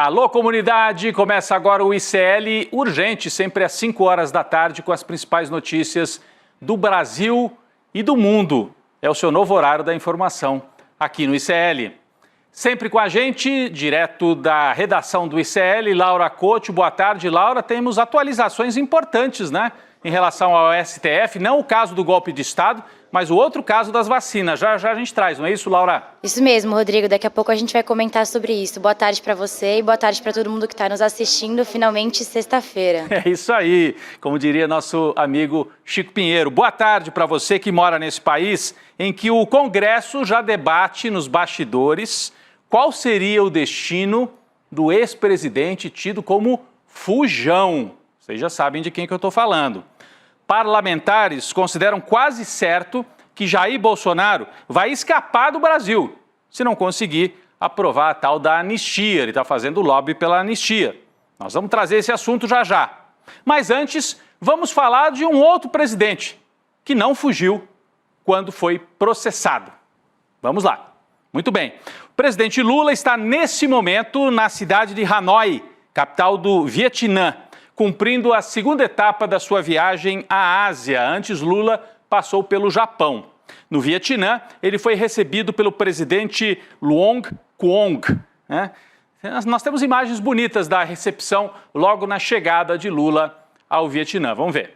Alô, comunidade! Começa agora o ICL Urgente, sempre às 5 horas da tarde, com as principais notícias do Brasil e do mundo. É o seu novo horário da informação aqui no ICL. Sempre com a gente, direto da redação do ICL, Laura Couto. Boa tarde, Laura. Temos atualizações importantes, né? Em relação ao STF, não o caso do golpe de Estado, mas o outro caso das vacinas. Já já a gente traz, não é isso, Laura? Isso mesmo, Rodrigo. Daqui a pouco a gente vai comentar sobre isso. Boa tarde para você e boa tarde para todo mundo que está nos assistindo. Finalmente, sexta-feira. É isso aí, como diria nosso amigo Chico Pinheiro. Boa tarde para você que mora nesse país em que o Congresso já debate nos bastidores qual seria o destino do ex-presidente tido como fujão. Vocês já sabem de quem que eu estou falando. Parlamentares consideram quase certo que Jair Bolsonaro vai escapar do Brasil se não conseguir aprovar a tal da anistia. Ele está fazendo lobby pela anistia. Nós vamos trazer esse assunto já já. Mas antes, vamos falar de um outro presidente que não fugiu quando foi processado. Vamos lá. Muito bem. O presidente Lula está nesse momento na cidade de Hanoi, capital do Vietnã, cumprindo a segunda etapa da sua viagem à Ásia. Antes, Lula passou pelo Japão. No Vietnã, ele foi recebido pelo presidente Luong Quong, né? Nós temos imagens bonitas da recepção logo na chegada de Lula ao Vietnã. Vamos ver.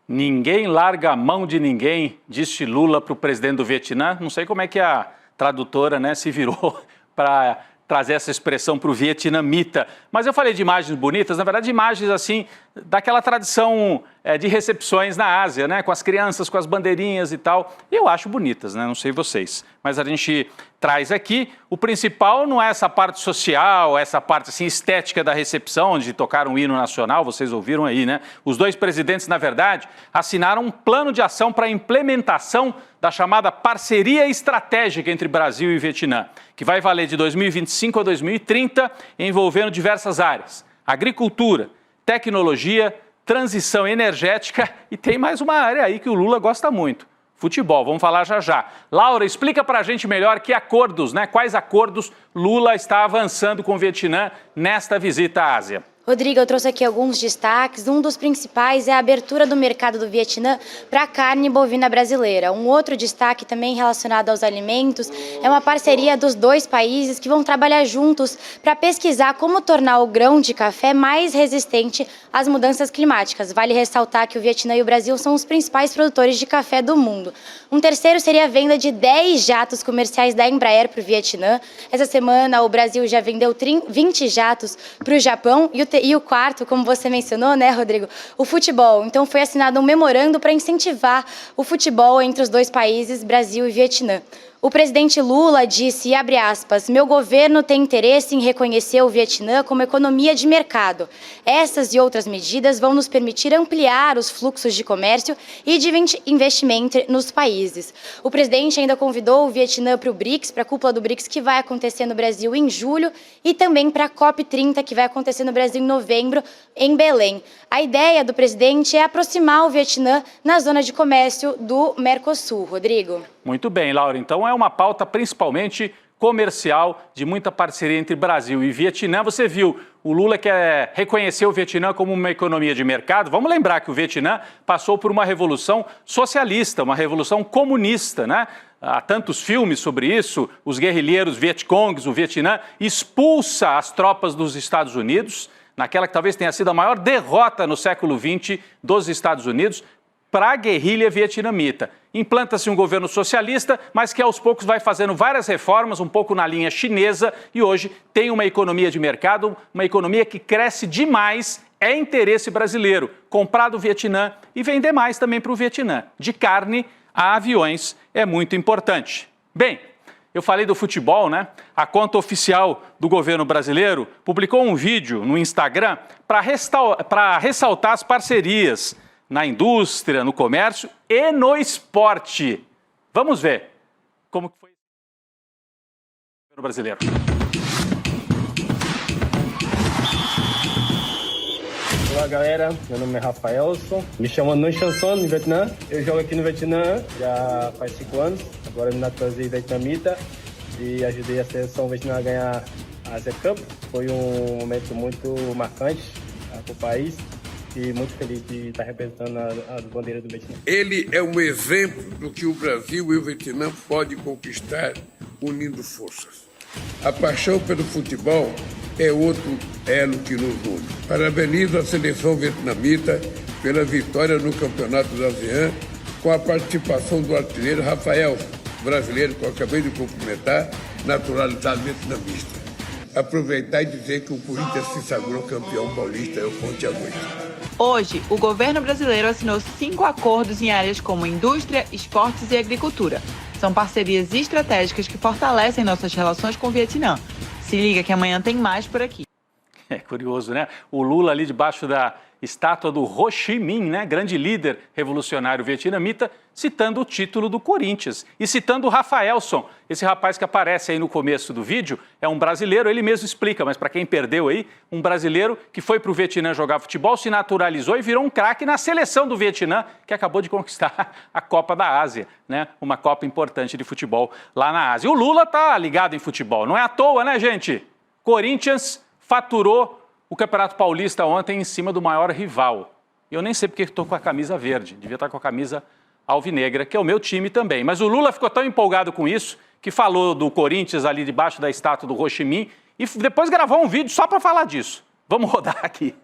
Ninguém larga a mão de ninguém, disse Lula para o presidente do Vietnã. Não sei como é que a tradutora, né, se virou para trazer essa expressão para o vietnamita. Mas eu falei de imagens bonitas, na verdade imagens assim, daquela tradição de recepções na Ásia, né, com as crianças, com as bandeirinhas e tal. Eu acho bonitas, né, não sei vocês. Mas a gente traz aqui, o principal não é essa parte social, essa parte assim, estética da recepção, onde tocaram o hino nacional, vocês ouviram aí, né? Os dois presidentes, na verdade, assinaram um plano de ação para a implementação da chamada parceria estratégica entre Brasil e Vietnã, que vai valer de 2025 a 2030, envolvendo diversas áreas: agricultura, tecnologia, transição energética e tem mais uma área aí que o Lula gosta muito: futebol. Vamos falar já já. Laura, explica para a gente melhor que acordos, né? Quais acordos Lula está avançando com o Vietnã nesta visita à Ásia? Rodrigo, eu trouxe aqui alguns destaques. Um dos principais é a abertura do mercado do Vietnã para a carne bovina brasileira. Um outro destaque também relacionado aos alimentos é uma parceria dos dois países que vão trabalhar juntos para pesquisar como tornar o grão de café mais resistente às mudanças climáticas. Vale ressaltar que o Vietnã e o Brasil são os principais produtores de café do mundo. Um terceiro seria a venda de 10 jatos comerciais da Embraer para o Vietnã. Essa semana o Brasil já vendeu 20 jatos para o Japão e o quarto, como você mencionou, né, Rodrigo, o futebol. Então foi assinado um memorando para incentivar o futebol entre os dois países, Brasil e Vietnã. O presidente Lula disse, abre aspas, meu governo tem interesse em reconhecer o Vietnã como economia de mercado. Essas e outras medidas vão nos permitir ampliar os fluxos de comércio e de investimento nos países. O presidente ainda convidou o Vietnã para o BRICS, para a cúpula do BRICS, que vai acontecer no Brasil em julho, e também para a COP30, que vai acontecer no Brasil em novembro, em Belém. A ideia do presidente é aproximar o Vietnã na zona de comércio do Mercosul. Rodrigo. Muito bem, Laura. Então é uma pauta principalmente comercial, de muita parceria entre Brasil e Vietnã. Você viu, o Lula quer reconhecer o Vietnã como uma economia de mercado. Vamos lembrar que o Vietnã passou por uma revolução socialista, uma revolução comunista, né? Há tantos filmes sobre isso, os guerrilheiros Vietcongs, o Vietnã expulsa as tropas dos Estados Unidos, naquela que talvez tenha sido a maior derrota no século XX dos Estados Unidos, para a guerrilha vietnamita. Implanta-se um governo socialista, mas que aos poucos vai fazendo várias reformas, um pouco na linha chinesa, e hoje tem uma economia de mercado, uma economia que cresce demais, é interesse brasileiro, comprar do Vietnã e vender mais também para o Vietnã. De carne a aviões é muito importante. Bem, eu falei do futebol, né? A conta oficial do governo brasileiro publicou um vídeo no Instagram para ressaltar as parcerias na indústria, no comércio e no esporte. Vamos ver como foi o governo brasileiro. Olá galera, meu nome é Rafaelson, me chamo Nguyen Xuan Son, no Vietnã. Eu jogo aqui no Vietnã já faz 5 anos, agora me naturalizei vietnamita e ajudei a seleção vietnã a ganhar a Asia Cup. Foi um momento muito marcante para o país e muito feliz de estar representando as bandeiras do Vietnã. Ele é um exemplo do que o Brasil e o Vietnã podem conquistar unindo forças. A paixão pelo futebol é outro elo que nos une. Parabenizo a seleção vietnamita pela vitória no Campeonato da ASEAN, com a participação do artilheiro Rafael, brasileiro que eu acabei de cumprimentar, naturalizado vietnamita. Aproveitar e dizer que o Corinthians se sagrou campeão paulista, é o Ponte Aguenta. Hoje, o governo brasileiro assinou 5 acordos em áreas como indústria, esportes e agricultura. São parcerias estratégicas que fortalecem nossas relações com o Vietnã. Se liga que amanhã tem mais por aqui. É curioso, né? O Lula ali debaixo da estátua do Ho Chi Minh, né? Grande líder revolucionário vietnamita, citando o título do Corinthians e citando o Rafaelson. Esse rapaz que aparece aí no começo do vídeo é um brasileiro, ele mesmo explica, mas para quem perdeu aí, um brasileiro que foi para o Vietnã jogar futebol, se naturalizou e virou um craque na seleção do Vietnã, que acabou de conquistar a Copa da Ásia, né? Uma Copa importante de futebol lá na Ásia. E o Lula tá ligado em futebol, não é à toa, né, gente? Corinthians faturou o Campeonato Paulista ontem em cima do maior rival. Eu nem sei porque estou com a camisa verde, devia estar com a camisa alvinegra, que é o meu time também. Mas o Lula ficou tão empolgado com isso que falou do Corinthians ali debaixo da estátua do Ho Chi Minh e depois gravou um vídeo só para falar disso. Vamos rodar aqui.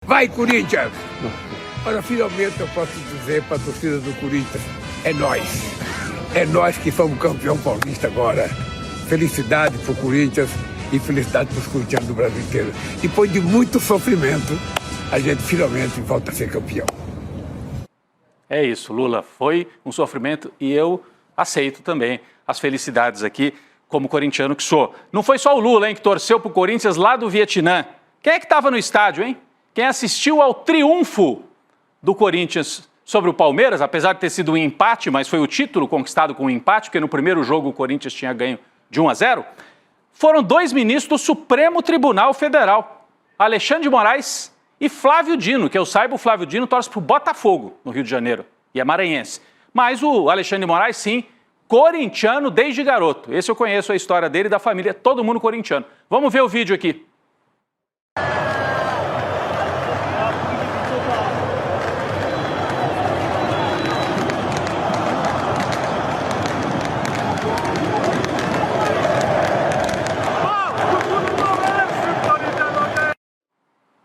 Vai, Corinthians! Olha, finalmente eu posso dizer para a torcida do Corinthians, é nós. É nós que somos campeão paulista agora. Felicidade para o Corinthians e felicidade para os corintianos do Brasil inteiro. Depois de muito sofrimento, a gente finalmente volta a ser campeão. É isso, Lula, foi um sofrimento e eu aceito também as felicidades aqui como corintiano que sou. Não foi só o Lula, hein, que torceu para o Corinthians lá do Vietnã. Quem é que estava no estádio, hein? Quem assistiu ao triunfo do Corinthians sobre o Palmeiras, apesar de ter sido um empate, mas foi o título conquistado com um empate, porque no primeiro jogo o Corinthians tinha ganho de 1-0, foram 2 ministros do Supremo Tribunal Federal, Alexandre de Moraes e Flávio Dino. Que eu saiba, o Flávio Dino torce para o Botafogo, no Rio de Janeiro, e é maranhense. Mas o Alexandre de Moraes, sim, corintiano desde garoto. Esse eu conheço a história dele e da família, todo mundo corintiano. Vamos ver o vídeo aqui.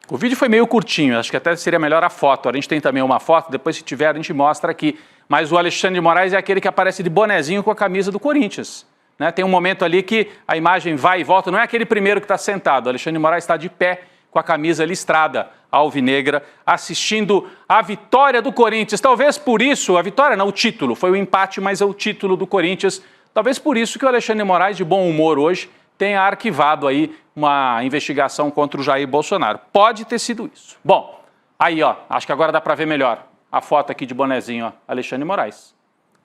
O vídeo foi meio curtinho, acho que até seria melhor a foto. A gente tem também uma foto, depois se tiver a gente mostra aqui. Mas o Alexandre de Moraes é aquele que aparece de bonezinho com a camisa do Corinthians, né? Tem um momento ali que a imagem vai e volta, não é aquele primeiro que está sentado. O Alexandre de Moraes está de pé com a camisa listrada alvinegra, assistindo a vitória do Corinthians. Talvez por isso, a vitória não, o título, foi o empate, mas é o título do Corinthians. Talvez por isso que o Alexandre de Moraes, de bom humor hoje, tenha arquivado aí uma investigação contra o Jair Bolsonaro. Pode ter sido isso. Bom, aí ó, acho que agora dá para ver melhor a foto aqui de bonezinho, ó, Alexandre de Moraes.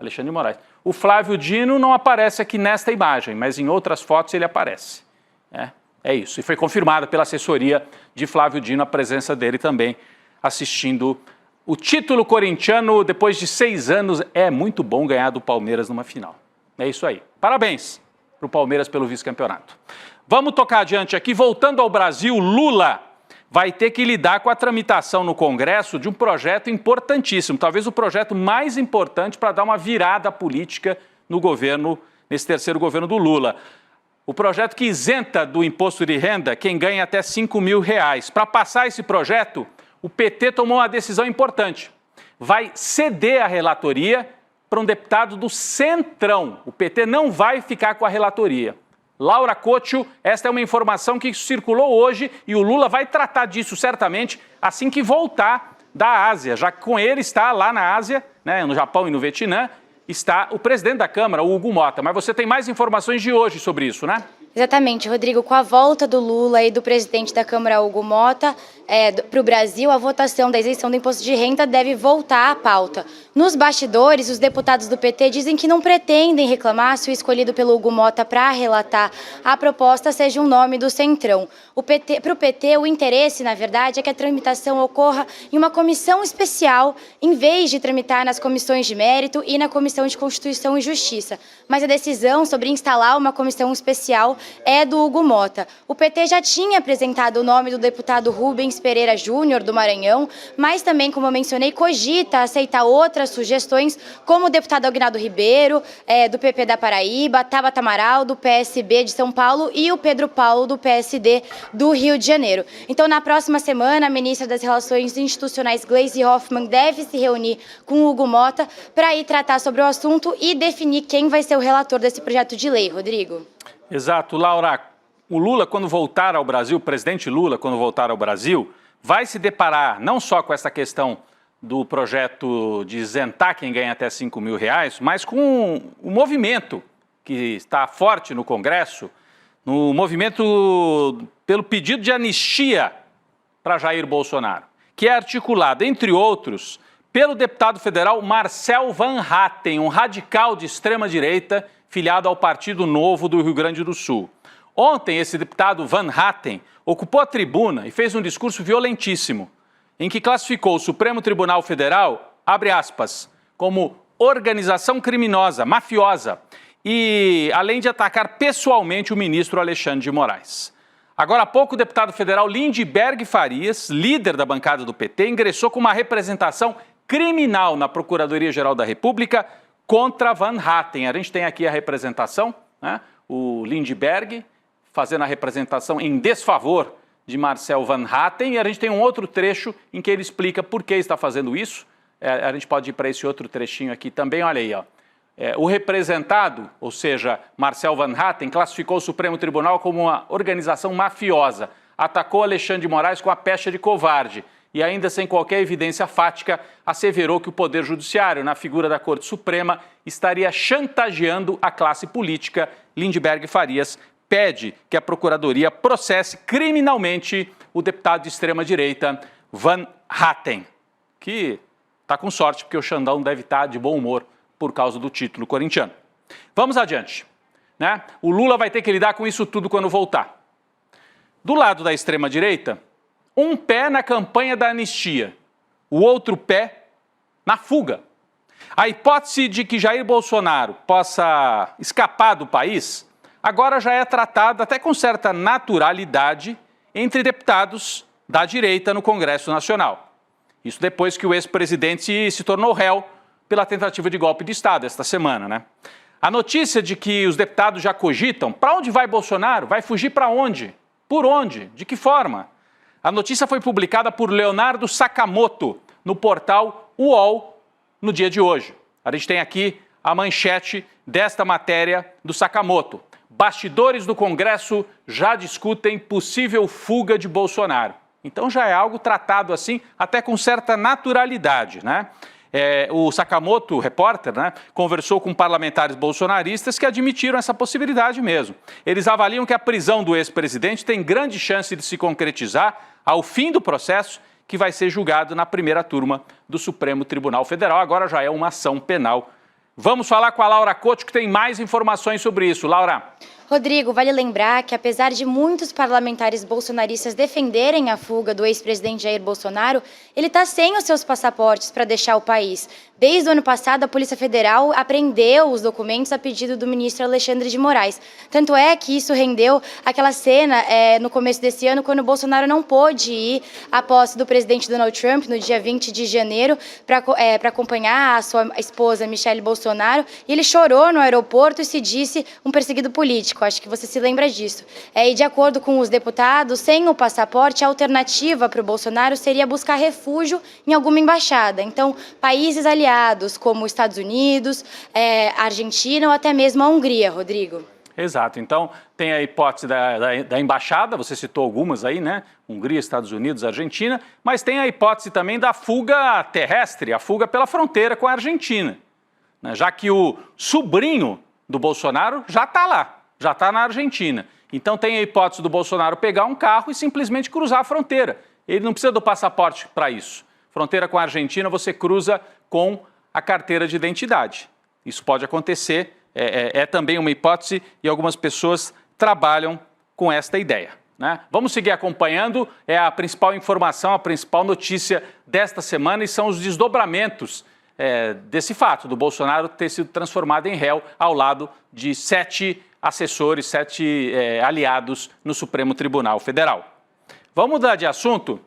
Alexandre de Moraes. O Flávio Dino não aparece aqui nesta imagem, mas em outras fotos ele aparece. É isso. E foi confirmada pela assessoria de Flávio Dino a presença dele também assistindo o título corintiano depois de 6 anos. É muito bom ganhar do Palmeiras numa final. É isso aí. Parabéns para o Palmeiras pelo vice-campeonato. Vamos tocar adiante aqui. Voltando ao Brasil, Lula vai ter que lidar com a tramitação no Congresso de um projeto importantíssimo, talvez o projeto mais importante para dar uma virada política no governo, nesse terceiro governo do Lula. O projeto que isenta do imposto de renda quem ganha até R$5.000. Para passar esse projeto, o PT tomou uma decisão importante. vai ceder a relatoria para um deputado do Centrão. O PT não vai ficar com a relatoria. Laura Cotio, esta é uma informação que circulou hoje e o Lula vai tratar disso certamente assim que voltar da Ásia, já que com ele está lá na Ásia, né, no Japão e no Vietnã, está o presidente da Câmara, o Hugo Motta. Mas você tem mais informações de hoje sobre isso, né? Exatamente, Rodrigo. Com a volta do Lula e do presidente da Câmara, Hugo Motta, para o Brasil, a votação da isenção do imposto de renda deve voltar à pauta. Nos bastidores, os deputados do PT dizem que não pretendem reclamar se o escolhido pelo Hugo Motta para relatar a proposta seja um nome do Centrão. Para o PT, o interesse, na verdade, é que a tramitação ocorra em uma comissão especial, em vez de tramitar nas comissões de mérito e na Comissão de Constituição e Justiça. Mas a decisão sobre instalar uma comissão especial é do Hugo Motta. O PT já tinha apresentado o nome do deputado Rubens Pereira Júnior, do Maranhão, mas também, como eu mencionei, cogita aceitar outras sugestões, como o deputado Aguinaldo Ribeiro, do PP da Paraíba, Tabata Amaral, do PSB de São Paulo, e o Pedro Paulo, do PSD do Rio de Janeiro. Então, na próxima semana, a ministra das Relações Institucionais, Gleisi Hoffmann, deve se reunir com o Hugo Motta para ir tratar sobre o assunto e definir quem vai ser o relator desse projeto de lei, Rodrigo. Exato, Laura. O Lula, quando voltar ao Brasil, o presidente Lula, quando voltar ao Brasil, vai se deparar não só com essa questão do projeto de isentar quem ganha até R$5.000, mas com o movimento que está forte no Congresso, no movimento pelo pedido de anistia para Jair Bolsonaro, que é articulado, entre outros, pelo deputado federal Marcel Van Hatten, um radical de extrema-direita filiado ao Partido Novo do Rio Grande do Sul. Ontem, esse deputado Van Hatten ocupou a tribuna e fez um discurso violentíssimo, em que classificou o Supremo Tribunal Federal, abre aspas, como organização criminosa, mafiosa, e além de atacar pessoalmente o ministro Alexandre de Moraes. Agora há pouco, o deputado federal Lindbergh Farias, líder da bancada do PT, ingressou com uma representação criminal na Procuradoria-Geral da República contra Van Hatten. A gente tem aqui a representação, né? O Lindbergh fazendo a representação em desfavor de Marcel Van Hatten, e a gente tem um outro trecho em que ele explica por que está fazendo isso. A gente pode ir para esse outro trechinho aqui também, olha aí, ó. O representado, ou seja, Marcel Van Hatten, classificou o Supremo Tribunal como uma organização mafiosa, atacou Alexandre de Moraes com a pecha de covarde e ainda sem qualquer evidência fática, asseverou que o Poder Judiciário, na figura da Corte Suprema, estaria chantageando a classe política. Lindbergh Farias pede que a Procuradoria processe criminalmente o deputado de extrema-direita Van Hatten, que está com sorte porque o Xandão deve estar de bom humor por causa do título corintiano. Vamos adiante, né? O Lula vai ter que lidar com isso tudo quando voltar. Do lado da extrema-direita, um pé na campanha da anistia, o outro pé na fuga. A hipótese de que Jair Bolsonaro possa escapar do país agora já é tratada até com certa naturalidade entre deputados da direita no Congresso Nacional. Isso depois que o ex-presidente se tornou réu pela tentativa de golpe de Estado esta semana, né? A notícia de que os deputados já cogitam, para onde vai Bolsonaro? Vai fugir para onde? Por onde? De que forma? A notícia foi publicada por Leonardo Sakamoto no portal UOL no dia de hoje. A gente tem aqui a manchete desta matéria do Sakamoto. Bastidores do Congresso já discutem possível fuga de Bolsonaro. Então já é algo tratado assim, até com certa naturalidade, né? O Sakamoto, o repórter, né, conversou com parlamentares bolsonaristas que admitiram essa possibilidade mesmo. Eles avaliam que a prisão do ex-presidente tem grande chance de se concretizar ao fim do processo, que vai ser julgado na primeira turma do Supremo Tribunal Federal. Agora já é uma ação penal. Vamos falar com a Laura Cotio, que tem mais informações sobre isso. Laura. Rodrigo, vale lembrar que apesar de muitos parlamentares bolsonaristas defenderem a fuga do ex-presidente Jair Bolsonaro, ele está sem os seus passaportes para deixar o país. Desde o ano passado, a Polícia Federal apreendeu os documentos a pedido do ministro Alexandre de Moraes. Tanto é que isso rendeu aquela cena no começo desse ano, quando o Bolsonaro não pôde ir à posse do presidente Donald Trump, no dia 20 de janeiro, para acompanhar a sua esposa, Michelle Bolsonaro, e ele chorou no aeroporto e se disse um perseguido político. político, acho que você se lembra disso. E de acordo com os deputados, sem o passaporte, a alternativa para o Bolsonaro seria buscar refúgio em alguma embaixada. Então, países aliados como Estados Unidos, Argentina ou até mesmo a Hungria, Rodrigo. Exato. Então, tem a hipótese da embaixada, você citou algumas aí, né? Hungria, Estados Unidos, Argentina, mas tem a hipótese também da fuga terrestre, a fuga pela fronteira com a Argentina, né? Já que o sobrinho do Bolsonaro já está lá, já está na Argentina. Então, tem a hipótese do Bolsonaro pegar um carro e simplesmente cruzar a fronteira. Ele não precisa do passaporte para isso. Fronteira com a Argentina, você cruza com a carteira de identidade. Isso pode acontecer. É também uma hipótese e algumas pessoas trabalham com esta ideia, né? Vamos seguir acompanhando, é a principal informação, a principal notícia desta semana e são os desdobramentos desse fato, do Bolsonaro ter sido transformado em réu ao lado de 7 assessores, 7 aliados no Supremo Tribunal Federal. Vamos mudar de assunto?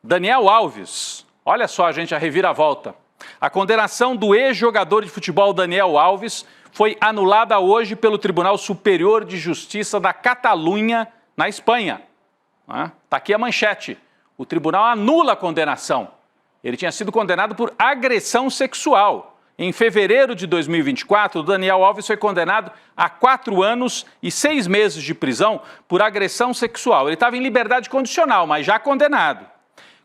Daniel Alves, olha só, gente, a reviravolta. A condenação do ex-jogador de futebol Daniel Alves foi anulada hoje pelo Tribunal Superior de Justiça da Catalunha, na Espanha. Está aqui a manchete. O tribunal anula a condenação. Ele tinha sido condenado por agressão sexual. Em fevereiro de 2024, o Daniel Alves foi condenado a 4 anos e 6 meses de prisão por agressão sexual. Ele estava em liberdade condicional, mas já condenado.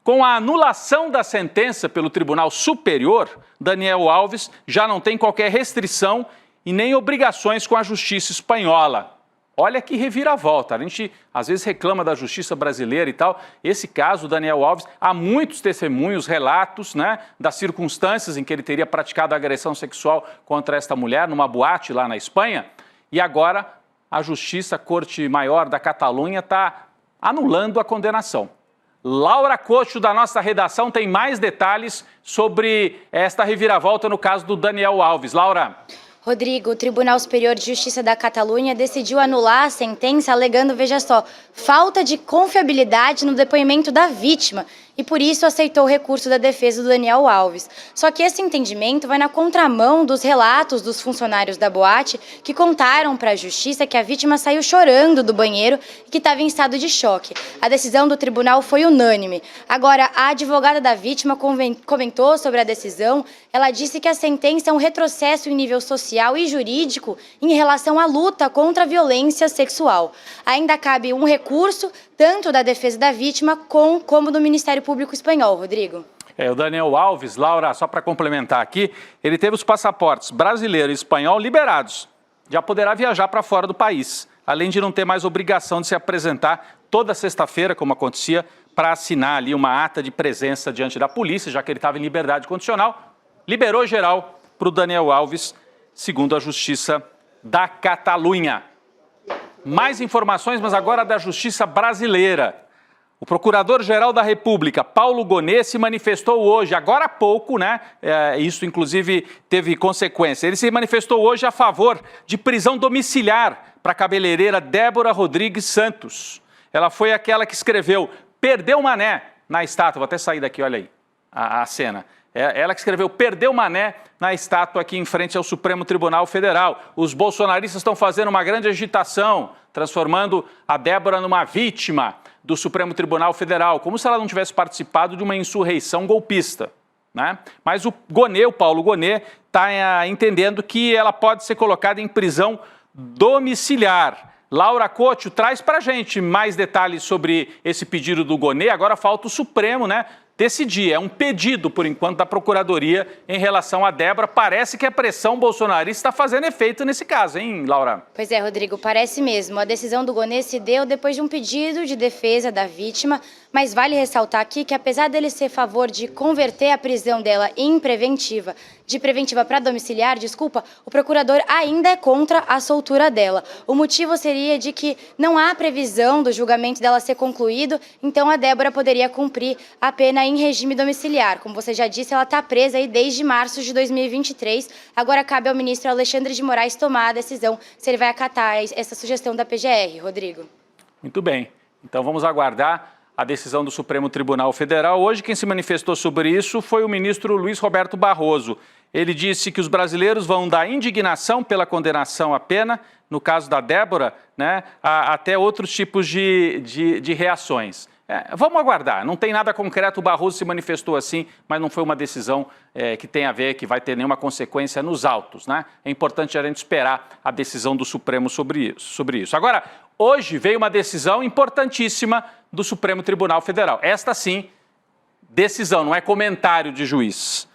Com a anulação da sentença pelo Tribunal Superior, Daniel Alves já não tem qualquer restrição e nem obrigações com a justiça espanhola. Olha que reviravolta, a gente às vezes reclama da justiça brasileira e tal. Esse caso, Daniel Alves, há muitos testemunhos, relatos, né, das circunstâncias em que ele teria praticado agressão sexual contra esta mulher numa boate lá na Espanha. E agora a Justiça, a Corte Maior da Catalunha, está anulando a condenação. Laura Cocho, da nossa redação, tem mais detalhes sobre esta reviravolta no caso do Daniel Alves. Laura. Rodrigo, o Tribunal Superior de Justiça da Catalunha decidiu anular a sentença alegando, veja só, falta de confiabilidade no depoimento da vítima e por isso aceitou o recurso da defesa do Daniel Alves. Só que esse entendimento vai na contramão dos relatos dos funcionários da boate que contaram para a Justiça que a vítima saiu chorando do banheiro e que estava em estado de choque. A decisão do tribunal foi unânime. Agora, a advogada da vítima comentou sobre a decisão. Ela disse que a sentença é um retrocesso em nível social e jurídico em relação à luta contra a violência sexual. Ainda cabe um recurso, tanto da defesa da vítima como do Ministério Público Espanhol, Rodrigo. O Daniel Alves, Laura, só para complementar aqui, ele teve os passaportes brasileiro e espanhol liberados. Já poderá viajar para fora do país, além de não ter mais obrigação de se apresentar toda sexta-feira, como acontecia, para assinar ali uma ata de presença diante da polícia, já que ele estava em liberdade condicional. Liberou geral para o Daniel Alves, segundo a Justiça da Catalunha. Mais informações, mas agora da Justiça brasileira. O Procurador-Geral da República, Paulo Gonet, se manifestou hoje, agora há pouco, né? Isso, inclusive, teve consequência. Ele se manifestou hoje a favor de prisão domiciliar para a cabeleireira Débora Rodrigues Santos. Ela foi aquela que escreveu "Perdeu Mané" na estátua. Vou até sair daqui, olha aí a cena. Ela que escreveu "Perdeu Mané" na estátua aqui em frente ao Supremo Tribunal Federal. Os bolsonaristas estão fazendo uma grande agitação, transformando a Débora numa vítima do Supremo Tribunal Federal, como se ela não tivesse participado de uma insurreição golpista, né? Mas o Paulo Gonet, está entendendo que ela pode ser colocada em prisão domiciliar. Laura Cocho traz para a gente mais detalhes sobre esse pedido do Gonet. Agora falta o Supremo, né, decidir. É um pedido, por enquanto, da Procuradoria em relação a Débora. Parece que a pressão bolsonarista está fazendo efeito nesse caso, hein, Laura? Pois é, Rodrigo, parece mesmo. A decisão do Gonet se deu depois de um pedido de defesa da vítima, mas vale ressaltar aqui que, apesar dele ser a favor de converter a prisão dela em preventiva, de preventiva para domiciliar, o procurador ainda é contra a soltura dela. O motivo seria de que não há previsão do julgamento dela ser concluído, então a Débora poderia cumprir a pena em regime domiciliar. Como você já disse, ela está presa aí desde março de 2023. Agora cabe ao ministro Alexandre de Moraes tomar a decisão se ele vai acatar essa sugestão da PGR. Rodrigo. Muito bem. Então vamos aguardar a decisão do Supremo Tribunal Federal. Hoje, quem se manifestou sobre isso foi o ministro Luiz Roberto Barroso. Ele disse que os brasileiros vão da indignação pela condenação à pena, no caso da Débora, né, até outros tipos de reações. Vamos aguardar, não tem nada concreto, o Barroso se manifestou assim, mas não foi uma decisão que tem a ver, que vai ter nenhuma consequência nos autos, né? É importante a gente esperar a decisão do Supremo sobre isso. Agora, hoje veio uma decisão importantíssima do Supremo Tribunal Federal. Esta sim, decisão, não é comentário de juiz.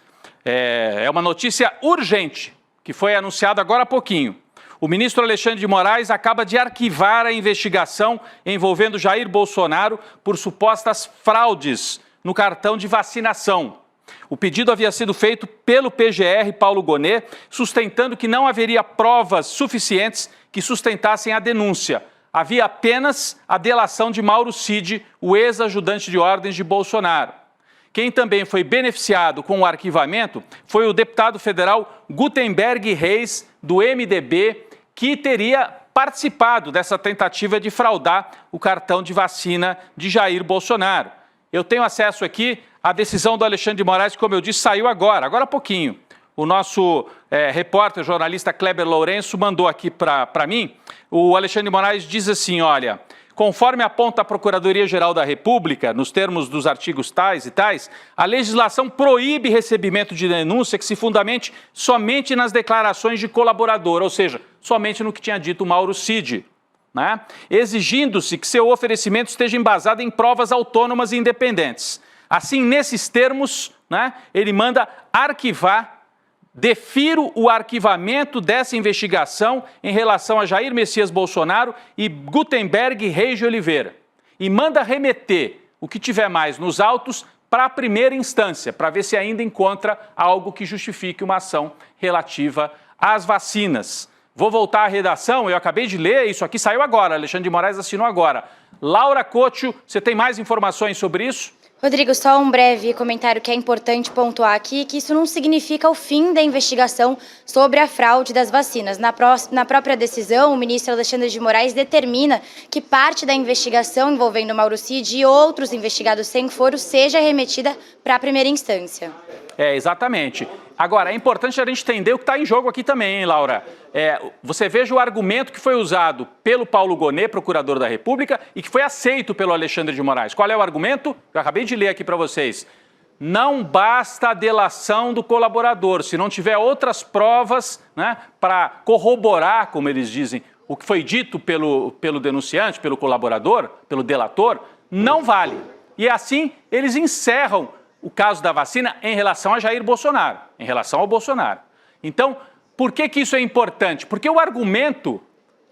É uma notícia urgente, que foi anunciada agora há pouquinho. O ministro Alexandre de Moraes acaba de arquivar a investigação envolvendo Jair Bolsonaro por supostas fraudes no cartão de vacinação. O pedido havia sido feito pelo PGR Paulo Gonet, sustentando que não haveria provas suficientes que sustentassem a denúncia. Havia apenas a delação de Mauro Cid, o ex-ajudante de ordens de Bolsonaro. Quem também foi beneficiado com o arquivamento foi o deputado federal Gutenberg Reis, do MDB, que teria participado dessa tentativa de fraudar o cartão de vacina de Jair Bolsonaro. Eu tenho acesso aqui à decisão do Alexandre de Moraes, que, como eu disse, saiu agora há pouquinho. O nosso repórter, jornalista Kleber Lourenço, mandou aqui para mim. O Alexandre de Moraes diz assim, olha... Conforme aponta a Procuradoria-Geral da República, nos termos dos artigos tais e tais, a legislação proíbe recebimento de denúncia que se fundamente somente nas declarações de colaborador, ou seja, somente no que tinha dito Mauro Cid, né? Exigindo-se que seu oferecimento esteja embasado em provas autônomas e independentes. Assim, nesses termos, né, ele manda arquivar. Defiro o arquivamento dessa investigação em relação a Jair Messias Bolsonaro e Gutenberg Reis de Oliveira. E manda remeter o que tiver mais nos autos para a primeira instância, para ver se ainda encontra algo que justifique uma ação relativa às vacinas. Vou voltar à redação, eu acabei de ler, isso aqui saiu agora, Alexandre de Moraes assinou agora. Laura Couto, você tem mais informações sobre isso? Rodrigo, só um breve comentário que é importante pontuar aqui, que isso não significa o fim da investigação sobre a fraude das vacinas. Na própria decisão, o ministro Alexandre de Moraes determina que parte da investigação envolvendo Mauro Cid e outros investigados sem foro seja remetida para a primeira instância. Exatamente. Agora, é importante a gente entender o que está em jogo aqui também, hein, Laura? Você veja o argumento que foi usado pelo Paulo Gonet, procurador da República, e que foi aceito pelo Alexandre de Moraes. Qual é o argumento? Eu acabei de ler aqui para vocês. Não basta a delação do colaborador. Se não tiver outras provas, né, para corroborar, como eles dizem, o que foi dito pelo denunciante, pelo colaborador, pelo delator, não vale. E assim, eles encerram o caso da vacina em relação a Jair Bolsonaro, em relação ao Bolsonaro. Então, por que isso é importante? Porque o argumento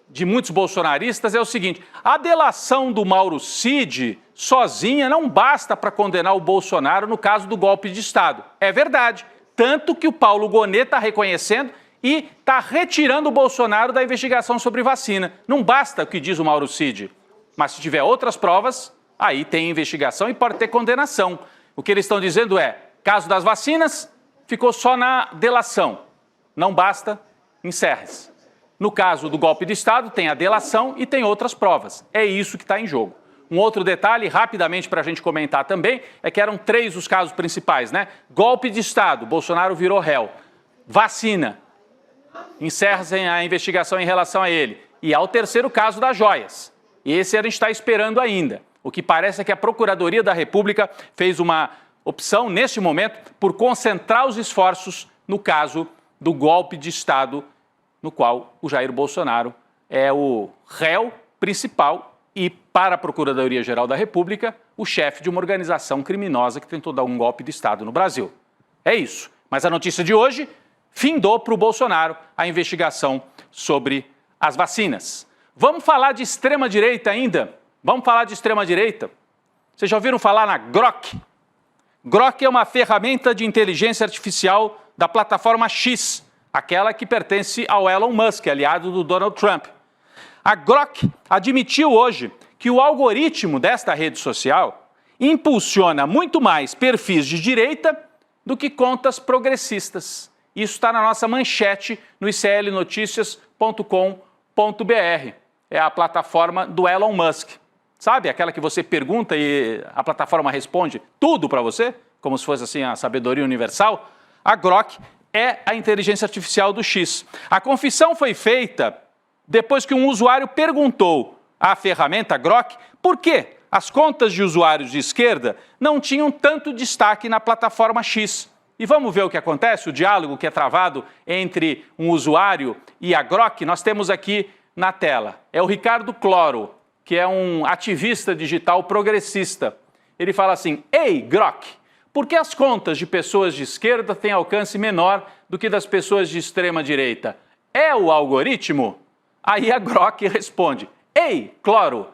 de muitos bolsonaristas é o seguinte, a delação do Mauro Cid sozinha não basta para condenar o Bolsonaro no caso do golpe de Estado. É verdade, tanto que o Paulo Gonet está reconhecendo e está retirando o Bolsonaro da investigação sobre vacina. Não basta o que diz o Mauro Cid, mas se tiver outras provas, aí tem investigação e pode ter condenação. O que eles estão dizendo é, caso das vacinas, ficou só na delação. Não basta, encerre-se. No caso do golpe de Estado, tem a delação e tem outras provas. É isso que está em jogo. Um outro detalhe, rapidamente para a gente comentar também, é que eram 3 os casos principais, né? Golpe de Estado, Bolsonaro virou réu. Vacina, encerra-se a investigação em relação a ele. E há o terceiro caso das joias. E esse a gente está esperando ainda. O que parece é que a Procuradoria da República fez uma opção, neste momento, por concentrar os esforços no caso do golpe de Estado, no qual o Jair Bolsonaro é o réu principal e, para a Procuradoria-Geral da República, o chefe de uma organização criminosa que tentou dar um golpe de Estado no Brasil. É isso. Mas a notícia de hoje findou para o Bolsonaro a investigação sobre as vacinas. Vamos falar de extrema-direita ainda? Vamos falar de extrema-direita? Vocês já ouviram falar na Grok? Grok é uma ferramenta de inteligência artificial da plataforma X, aquela que pertence ao Elon Musk, aliado do Donald Trump. A Grok admitiu hoje que o algoritmo desta rede social impulsiona muito mais perfis de direita do que contas progressistas. Isso está na nossa manchete no iclnoticias.com.br. É a plataforma do Elon Musk. Sabe? Aquela que você pergunta e a plataforma responde tudo para você, como se fosse assim a sabedoria universal. A Grok é a inteligência artificial do X. A confissão foi feita depois que um usuário perguntou à ferramenta Grok por que as contas de usuários de esquerda não tinham tanto destaque na plataforma X. E vamos ver o que acontece, o diálogo que é travado entre um usuário e a Grok. Nós temos aqui na tela. É o Ricardo Cloro, que é um ativista digital progressista. Ele fala assim: ei, Grok, por que as contas de pessoas de esquerda têm alcance menor do que das pessoas de extrema direita? É o algoritmo? Aí a Grok responde: ei, Cloro,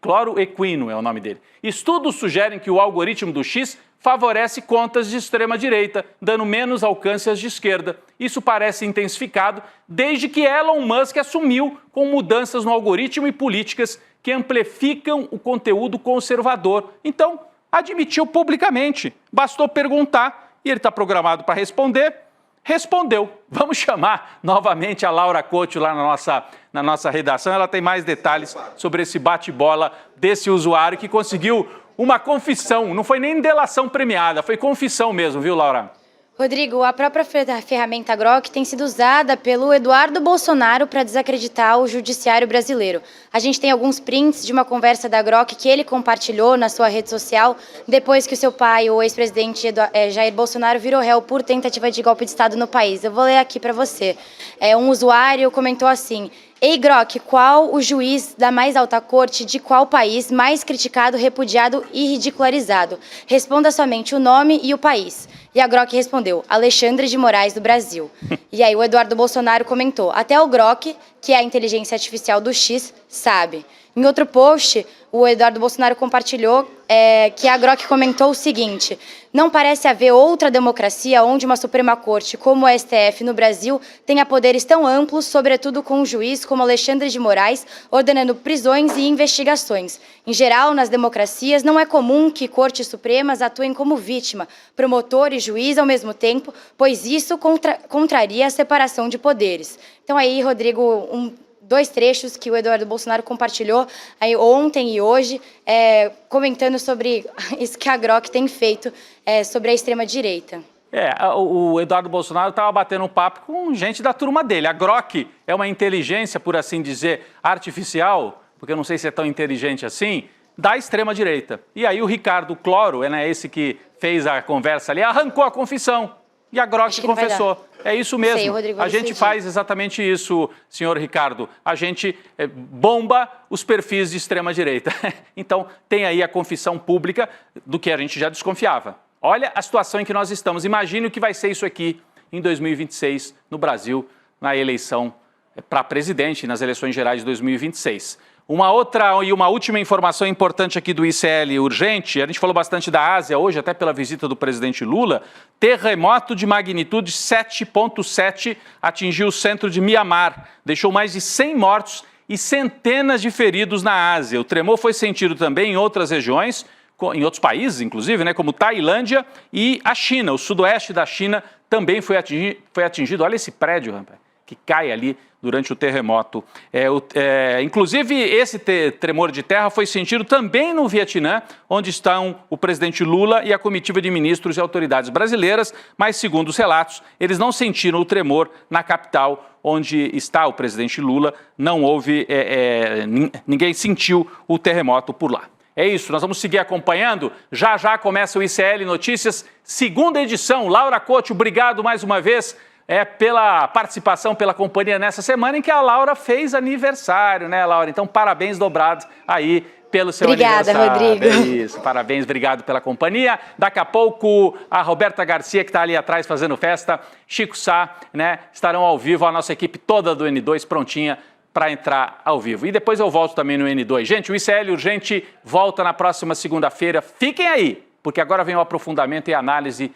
Cloro Equino é o nome dele. Estudos sugerem que o algoritmo do X favorece contas de extrema direita, dando menos alcance às de esquerda. Isso parece intensificado desde que Elon Musk assumiu com mudanças no algoritmo e políticas que amplificam o conteúdo conservador. Então, admitiu publicamente. Bastou perguntar e ele está programado para responder. Respondeu. Vamos chamar novamente a Laura Couto lá na nossa redação. Ela tem mais detalhes sobre esse bate-bola desse usuário que conseguiu uma confissão. Não foi nem delação premiada, foi confissão mesmo, viu, Laura? Rodrigo, a própria ferramenta Grok tem sido usada pelo Eduardo Bolsonaro para desacreditar o judiciário brasileiro. A gente tem alguns prints de uma conversa da Grok que ele compartilhou na sua rede social depois que o seu pai, o ex-presidente Jair Bolsonaro, virou réu por tentativa de golpe de Estado no país. Eu vou ler aqui para você. Um usuário comentou assim: ei, Grok, qual o juiz da mais alta corte de qual país mais criticado, repudiado e ridicularizado? Responda somente o nome e o país. E a Grok respondeu: Alexandre de Moraes, do Brasil. E aí o Eduardo Bolsonaro comentou: até o Grok, que é a inteligência artificial do X, sabe. Em outro post, o Eduardo Bolsonaro compartilhou que a Grok comentou o seguinte: não parece haver outra democracia onde uma Suprema Corte como o STF no Brasil tenha poderes tão amplos, sobretudo com um juiz como Alexandre de Moraes ordenando prisões e investigações. Em geral, nas democracias, não é comum que cortes supremas atuem como vítima, promotor e juiz ao mesmo tempo, pois isso contraria a separação de poderes. Então aí, Rodrigo, dois trechos que o Eduardo Bolsonaro compartilhou aí ontem e hoje, comentando sobre isso que a Grok tem feito sobre a extrema-direita. O Eduardo Bolsonaro estava batendo um papo com gente da turma dele. A Grok é uma inteligência, por assim dizer, artificial, porque eu não sei se é tão inteligente assim, da extrema-direita. E aí o Ricardo Cloro, esse que fez a conversa ali, arrancou a confissão. E a Grok confessou. É isso mesmo. Sei, Rodrigo, a gente faz exatamente isso, senhor Ricardo. A gente bomba os perfis de extrema-direita. Então, tem aí a confissão pública do que a gente já desconfiava. Olha a situação em que nós estamos. Imagine o que vai ser isso aqui em 2026 no Brasil, na eleição para presidente, nas eleições gerais de 2026. Uma última informação importante aqui do ICL urgente, a gente falou bastante da Ásia hoje, até pela visita do presidente Lula. Terremoto de magnitude 7,7 atingiu o centro de Mianmar, deixou mais de 100 mortos e centenas de feridos na Ásia. O tremor foi sentido também em outras regiões, em outros países, inclusive, como Tailândia e a China. O sudoeste da China também foi atingido. Olha esse prédio, rapaz, que cai ali durante o terremoto. Inclusive, esse tremor de terra foi sentido também no Vietnã, onde estão o presidente Lula e a comitiva de ministros e autoridades brasileiras, mas, segundo os relatos, eles não sentiram o tremor na capital, onde está o presidente Lula. Não houve, ninguém sentiu o terremoto por lá. É isso, nós vamos seguir acompanhando. Já já começa o ICL Notícias, segunda edição. Laura Couto, obrigado mais uma vez pela participação, pela companhia nessa semana em que a Laura fez aniversário, né, Laura? Então, parabéns dobrados aí pelo seu aniversário. Obrigada, Rodrigo. É isso, parabéns, obrigado pela companhia. Daqui a pouco, a Roberta Garcia, que está ali atrás fazendo festa, Chico Sá, estarão ao vivo, a nossa equipe toda do N2 prontinha para entrar ao vivo. E depois eu volto também no N2. Gente, o ICL Urgente volta na próxima segunda-feira. Fiquem aí, porque agora vem o aprofundamento e análise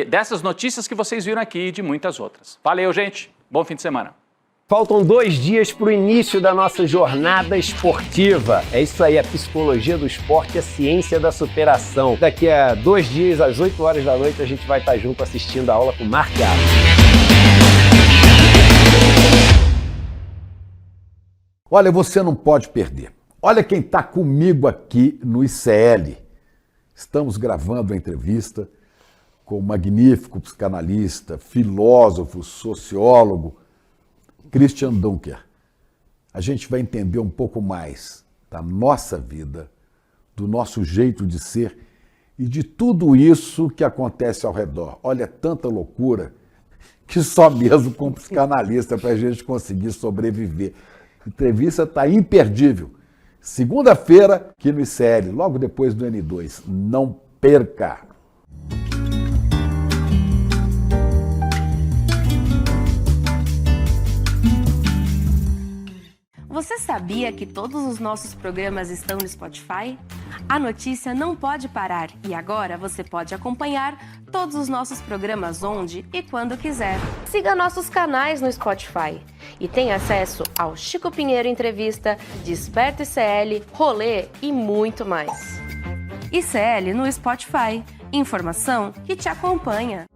dessas notícias que vocês viram aqui e de muitas outras. Valeu, gente. Bom fim de semana. Faltam 2 dias para o início da nossa jornada esportiva. É isso aí, a psicologia do esporte e a ciência da superação. Daqui a 2 dias, às 8 horas da noite, a gente vai estar junto assistindo a aula com o Marc Alves. Olha, você não pode perder. Olha quem está comigo aqui no ICL. Estamos gravando a entrevista com o magnífico psicanalista, filósofo, sociólogo, Christian Dunker. A gente vai entender um pouco mais da nossa vida, do nosso jeito de ser e de tudo isso que acontece ao redor. Olha, tanta loucura que só mesmo com um psicanalista para a gente conseguir sobreviver. A entrevista está imperdível. Segunda-feira, aqui no ICL, logo depois do N2. Não perca! Você sabia que todos os nossos programas estão no Spotify? A notícia não pode parar e agora você pode acompanhar todos os nossos programas onde e quando quiser. Siga nossos canais no Spotify e tenha acesso ao Chico Pinheiro Entrevista, Desperta ICL, Rolê e muito mais. ICL no Spotify. Informação que te acompanha.